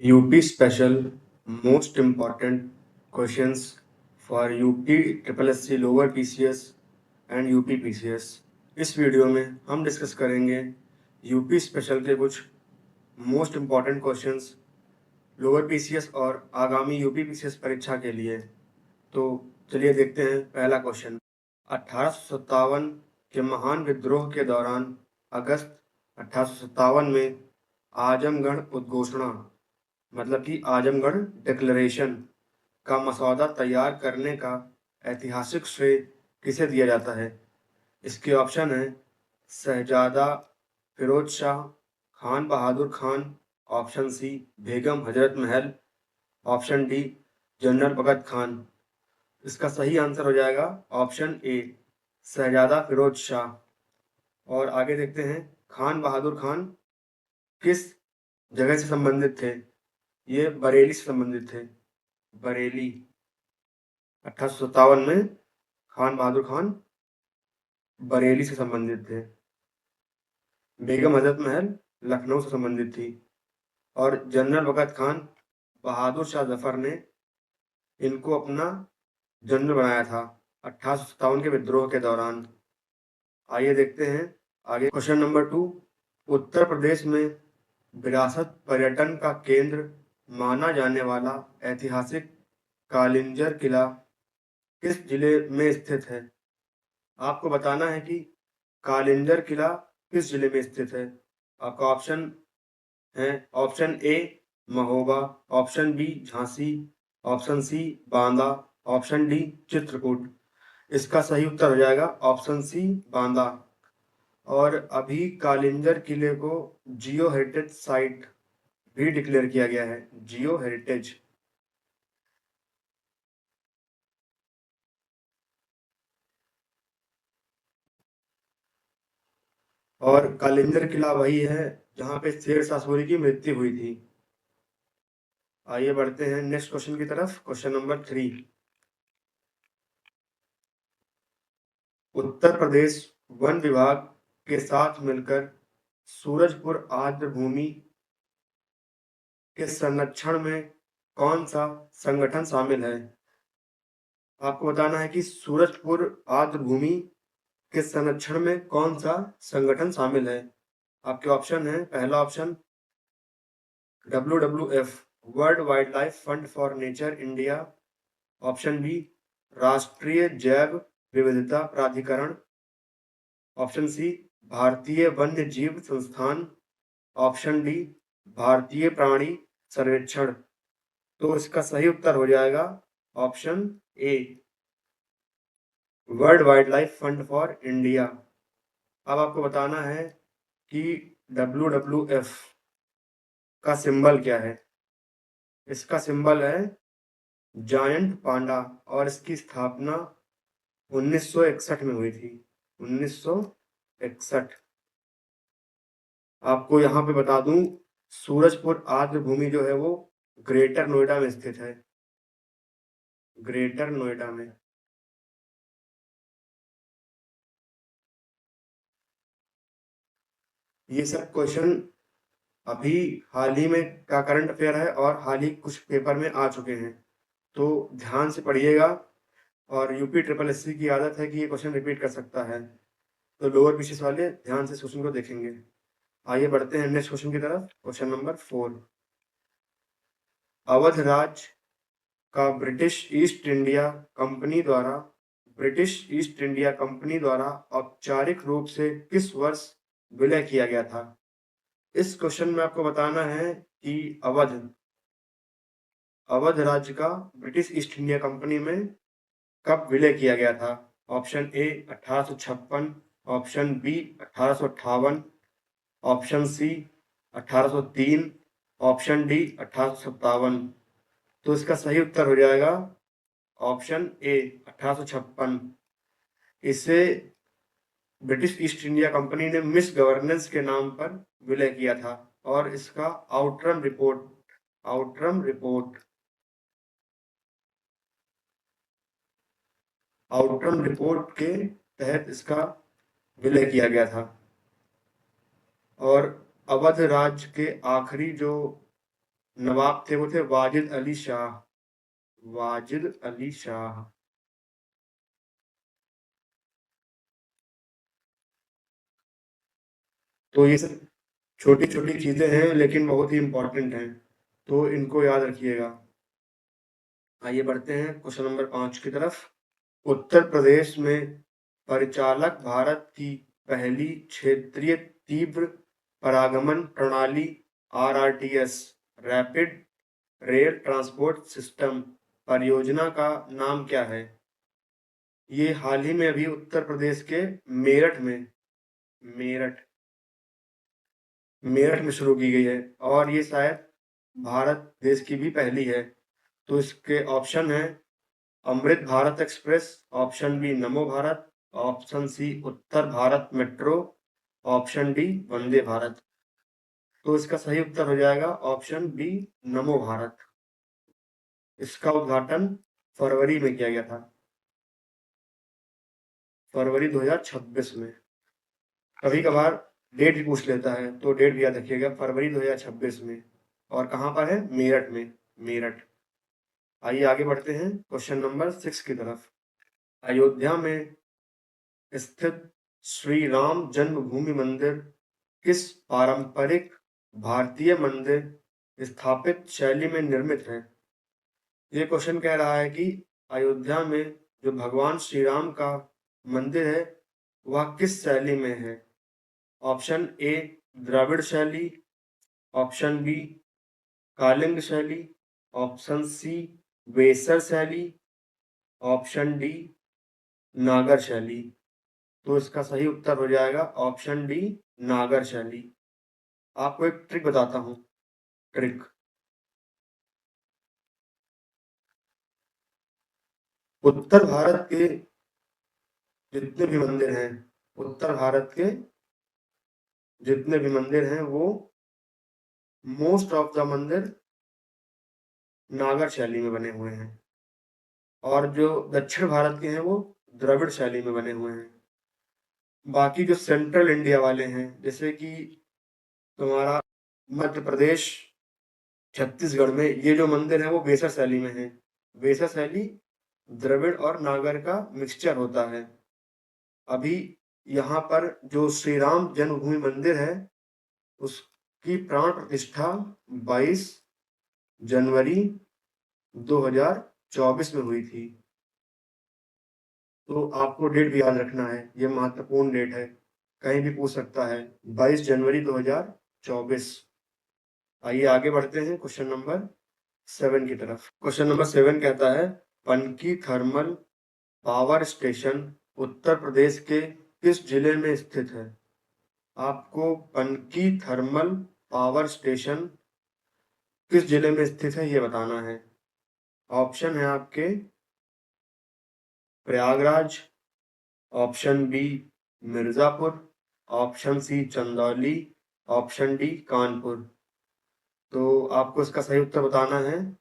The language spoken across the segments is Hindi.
UP special most important questions for UP triple S C lower PCS and UP PCS. इस वीडियो में हम डिस्कस करेंगे यूपी स्पेशल के कुछ most important questions lower PCS और आगामी यूपी पीसीएस परीक्षा के लिए। तो चलिए देखते हैं पहला क्वेश्चन। 1857 के महान विद्रोह के दौरान अगस्त 1857 में आजमगढ़ उद्घोषणा मतलब कि आजमगढ़ डिक्लेरेशन का मसौदा तैयार करने का ऐतिहासिक श्रेय किसे दिया जाता है? इसके ऑप्शन है शहजादा फिरोज शाह, खान बहादुर Khan, option C Begum Hazrat Mahal, option D general भगत खान। इसका सही आंसर हो जाएगा ऑप्शन ए शहजादा फिरोज शाह। और आगे देखते हैं खान बहादुर खान किस जगह से संबंधित थे? ये बरेली से संबंधित थे। बरेली 1857 में खान बहादुर खान बरेली से संबंधित थे। बेगम हजरत महल लखनऊ से संबंधित थी और जनरल भगत खान बहादुर शाह जफर ने इनको अपना जनरल बनाया था 1857 के विद्रोह के दौरान। आइए देखते हैं आगे क्वेश्चन नंबर 2। उत्तर प्रदेश में विरासत पर्यटन का केंद्र माना जाने वाला ऐतिहासिक कालिंजर किला किस जिले में स्थित है? आपको बताना है कि कालिंजर किला किस जिले में स्थित है। आपका ऑप्शन है option A Mahoba, option B Jhansi, option C Banda, option D Chitrakoot. इसका सही उत्तर हो जाएगा ऑप्शन सी बांदा। और अभी कालिंजर किले को जियो हेरिटेज साइट भी डिक्लेयर किया गया है, जियो हेरिटेज। और कालिंजर किला वही है जहां पे शेरशाह सूरी की मृत्यु हुई थी। आइए बढ़ते हैं नेक्स्ट क्वेश्चन की तरफ। Question number 3। Uttar Pradesh one विभाग के साथ मिलकर सूरजपुर आर्द्र भूमि के संरक्षण में कौन सा संगठन शामिल है? आपको बताना है कि सूरजपुर आर्द्र भूमि के संरक्षण में कौन सा संगठन शामिल है। आपके ऑप्शन है पहला option WWF World Wildlife Fund for Nature India, option B राष्ट्रीय जैव विविधता प्राधिकरण, ऑप्शन सी भारतीय वन्य जीव संस्थान, ऑप्शन डी भारतीय प्राणी सर्वेक्षण। तो इसका सही उत्तर हो जाएगा option a world Wildlife Fund for India. अब आपको बताना है कि WWF का सिंबल क्या है। इसका सिंबल है जायंट पांडा और इसकी स्थापना 1961 में हुई थी। 1961। आपको यहाँ पे बता दूं सूरजपुर आर्द्र भूमि जो है वो ग्रेटर नोएडा में स्थित है, ग्रेटर नोएडा में। ये सब क्वेश्चन अभी हाल ही में का करंट अफेयर है और हाल ही कुछ पेपर में आ चुके हैं, तो ध्यान से पढ़िएगा। और यूपी ट्रिपल एससी की आदत है कि ये क्वेश्चन रिपीट कर सकता है, तो लोअर पीसीएस वाले ध्यान से क्वेश्चन को देखेंगे। आइए बढ़ते हैं नेक्स्ट क्वेश्चन की तरफ। Question number 4। अवध राज का ब्रिटिश ईस्ट इंडिया कंपनी द्वारा औपचारिक रूप से किस वर्ष विलय किया गया था? इस क्वेश्चन में आपको बताना है कि अवध राज्य का ब्रिटिश ईस्ट इंडिया कंपनी में कब विलय किया गया था। Option A 1856, option B 1858, option C 1803, option D 1857। तो इसका सही उत्तर हो जाएगा ऑप्शन ए 1856। इसे ब्रिटिश ईस्ट इंडिया कंपनी ने मिस गवर्नेंस के नाम पर विलय किया था और इसका आउटरम रिपोर्ट के तहत इसका विलय किया गया था। और अवध राज्य के आखिरी जो नवाब थे वो थे वाजिद अली शाह, वाजिद अली शाह। तो ये सब छोटी छोटी चीजें हैं लेकिन बहुत ही इंपॉर्टेंट हैं, तो इनको याद रखिएगा। आइए बढ़ते हैं क्वेश्चन नंबर 5 की तरफ। उत्तर प्रदेश में परिचालक भारत की पहली क्षेत्रीय तीव्र परागमन प्रणाली RRTS rapid rail transport system परियोजना का नाम क्या है? ये हाल ही में अभी उत्तर प्रदेश के मेरठ में मेरठ मेरठ में शुरू की गई है, और ये शायद भारत देश की भी पहली है। तो इसके ऑप्शन है Amrit Bharat express, option B नमो भारत, ऑप्शन सी उत्तर Bharat metro, option D Vande Bharat. तो इसका सही उत्तर हो जाएगा ऑप्शन बी नमो भारत। इसका उद्घाटन फरवरी में किया गया था, फरवरी 2026 में। कभी कभार डेट भी पूछ लेता है, तो डेट भी याद रखिएगा, फरवरी 2026 में। और कहाँ पर है? मेरठ में, मेरठ। आइए आगे बढ़ते हैं क्वेश्चन नंबर 6 की तरफ। अयोध्या में स्थित श्री राम जन्मभूमि मंदिर किस पारंपरिक भारतीय मंदिर स्थापित शैली में निर्मित है? ये क्वेश्चन कह रहा है कि अयोध्या में जो भगवान श्री राम का मंदिर है वह किस शैली में है? ऑप्शन ए द्रविड़ शैली, ऑप्शन बी कालिंग शैली, ऑप्शन सी वेसर शैली, ऑप्शन डी नागर शैली। तो इसका सही उत्तर हो जाएगा ऑप्शन डी नागर शैली। आपको एक ट्रिक बताता हूँ, ट्रिक। उत्तर भारत के जितने भी मंदिर हैं, उत्तर भारत के जितने भी मंदिर हैं वो मोस्ट ऑफ द मंदिर नागर शैली में बने हुए हैं, और जो दक्षिण भारत के हैं वो द्रविड़ शैली में बने हुए हैं। बाकी जो सेंट्रल इंडिया वाले हैं, जैसे कि तुम्हारा मध्य प्रदेश, छत्तीसगढ़ में ये जो मंदिर है वो बेसर शैली में है। बेसर शैली द्रविड़ और नागर का मिक्सचर होता है। अभी यहाँ पर जो श्री राम जन्मभूमि मंदिर है उसकी प्राण प्रतिष्ठा 22 जनवरी 2024 में हुई थी। तो आपको डेट भी याद रखना है, ये महत्वपूर्ण डेट है, कहीं भी पूछ सकता है, 22 जनवरी 2024। आइए आगे बढ़ते हैं क्वेश्चन नंबर 7 की तरफ। क्वेश्चन नंबर 7 कहता है Panki thermal power station Uttar Pradesh के किस जिले में स्थित है? आपको पनकी थर्मल पावर स्टेशन किस जिले में स्थित है ये बताना है। ऑप्शन है आपके Prayagraj, option B Mirzapur, option C Chandauli, option D Kanpur. तो आपको इसका सही उत्तर बताना है।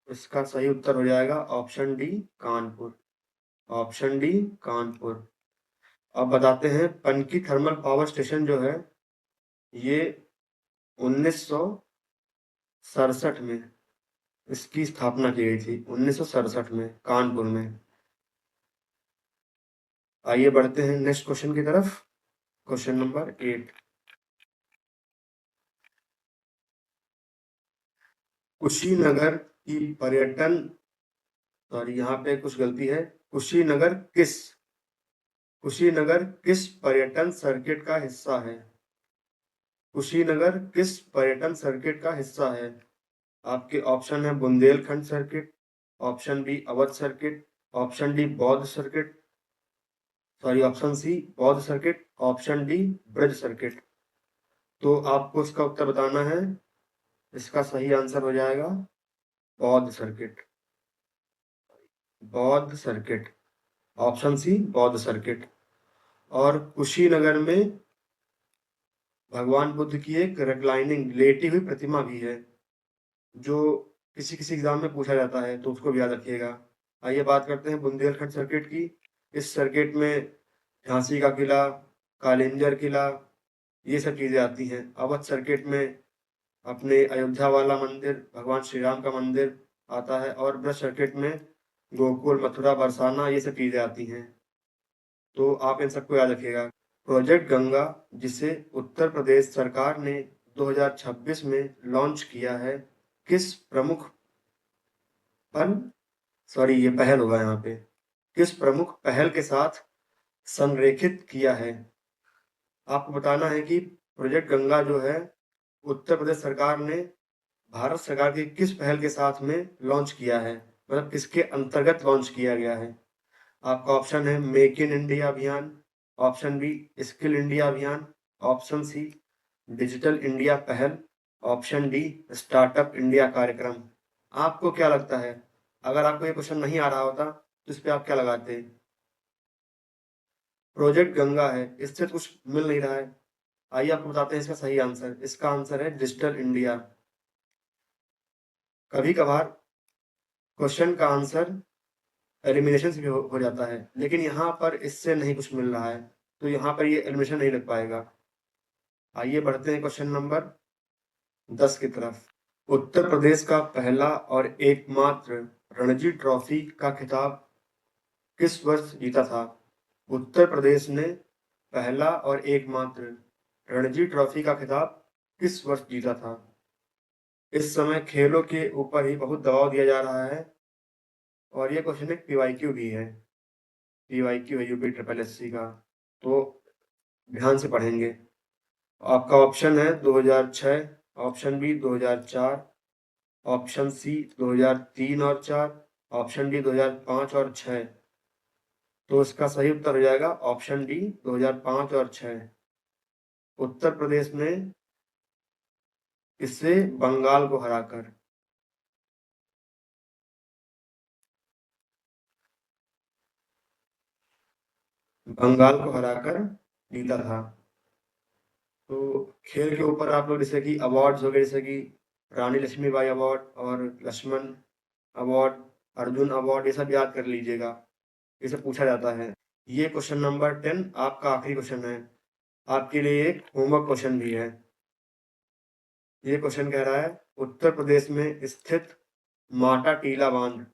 इसका सही उत्तर हो जाएगा option D Kanpur, option D Kanpur. अब बताते हैं पनकी थर्मल पावर स्टेशन जो है ये 1967 में इसकी स्थापना की गई थी, 1967 में कानपुर में। आइए बढ़ते हैं नेक्स्ट क्वेश्चन की तरफ। Question number 8। कुशीनगर की पर्यटन, सॉरी यहाँ पे कुछ गलती है, कुशीनगर किस पर्यटन सर्किट का हिस्सा है? कुशीनगर किस पर्यटन सर्किट का हिस्सा है? आपके ऑप्शन है Bundelkhand circuit, option B Awadh circuit, option D बौद्ध सर्किट, सॉरी ऑप्शन सी बौद्ध circuit, option D Braj circuit. तो आपको इसका उत्तर बताना है। इसका सही आंसर हो जाएगा बौद्ध सर्किट, बौद्ध सर्किट, ऑप्शन सी बौद्ध सर्किट। और कुशीनगर में भगवान बुद्ध की एक रिक्लाइनिंग लेटी हुई प्रतिमा भी है, जो किसी किसी एग्जाम में पूछा जाता है, तो उसको भी याद रखिएगा। आइए बात करते हैं बुंदेलखंड सर्किट की। इस सर्किट में झांसी का किला, कालिंजर किला, ये सब चीजें आती हैं। अवध सर्किट में अपने अयोध्या वाला मंदिर, भगवान श्री राम का मंदिर आता है, और ब्रज सर्किट में गोकुल, मथुरा, बरसाना ये सब चीज़ें आती हैं। तो आप इन सबको याद रखिएगा। प्रोजेक्ट गंगा, जिसे उत्तर प्रदेश सरकार ने 2026 में लॉन्च किया है, किस प्रमुख ये पहल होगा यहाँ पे, किस प्रमुख पहल के साथ संरेखित किया है? आपको बताना है कि प्रोजेक्ट गंगा जो है उत्तर प्रदेश सरकार ने भारत सरकार की किस पहल के साथ में लॉन्च किया है, मतलब किसके अंतर्गत लॉन्च किया गया है। आपका ऑप्शन है मेक इन इंडिया अभियान, ऑप्शन बी स्किल इंडिया अभियान, ऑप्शन सी डिजिटल इंडिया पहल, ऑप्शन डी स्टार्टअप इंडिया कार्यक्रम। आपको क्या लगता है, अगर आपको ये क्वेश्चन नहीं आ रहा होता तो इस पे आप क्या लगाते? प्रोजेक्ट गंगा है, इससे तो कुछ मिल नहीं रहा है। आइए आपको बताते हैं इसका सही आंसर। इसका आंसर है डिजिटल इंडिया। कभी कभार क्वेश्चन का आंसर एलिमिनेशन से भी हो जाता है, लेकिन यहाँ पर इससे नहीं कुछ मिल रहा है, तो यहाँ पर ये एलिमिनेशन नहीं लग पाएगा। आइए बढ़ते हैं क्वेश्चन नंबर 10 की तरफ। उत्तर प्रदेश का पहला और एकमात्र रणजी ट्रॉफी का खिताब किस वर्ष जीता था? उत्तर प्रदेश ने पहला और एकमात्र रणजी ट्रॉफी का खिताब किस वर्ष जीता था? इस समय खेलों के ऊपर ही बहुत दबाव दिया जा रहा है, और ये क्वेश्चन एक पीवाईक्यू भी है। पीवाईक्यू है यूपी ट्रिपल एससी का, तो ध्यान से पढ़ेंगे। आपका ऑप्शन है 2006, ऑप्शन बी 2004, ऑप्शन सी 2003 और 4, ऑप्शन डी 2005 और 6। तो इसका सही उत्तर हो जाएगा ऑप्शन डी 2005 और 6। उत्तर प्रदेश ने इससे बंगाल को हराकर। जीता था। तो खेल के ऊपर आप लोग जैसे कि अवार्ड्स वगैरह, जैसे कि रानी लक्ष्मीबाई अवार्ड और लक्ष्मण अवार्ड, अर्जुन अवार्ड, ये सब याद कर लीजिएगा, ये सब पूछा जाता है। ये क्वेश्चन नंबर 10 आपका आखिरी क्वेश्चन है। आपके लिए एक होमवर्क क्वेश्चन भी है। ये क्वेश्चन कह रहा है उत्तर प्रदेश में स्थित माटा टीला बांध,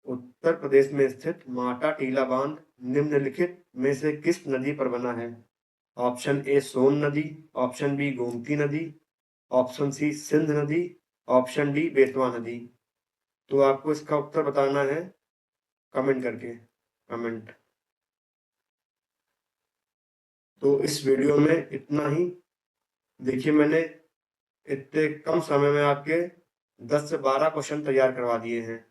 उत्तर प्रदेश में स्थित माटा टीला बांध निम्नलिखित में से किस नदी पर बना है? ऑप्शन ए सोन नदी, ऑप्शन बी गोमती नदी, ऑप्शन सी सिंध नदी, ऑप्शन डी बेतवा नदी। तो आपको इसका उत्तर बताना है कमेंट करके, कमेंट। तो इस वीडियो में इतना ही। देखिए मैंने इतने कम समय में आपके 10 से 12 क्वेश्चन तैयार करवा दिए हैं।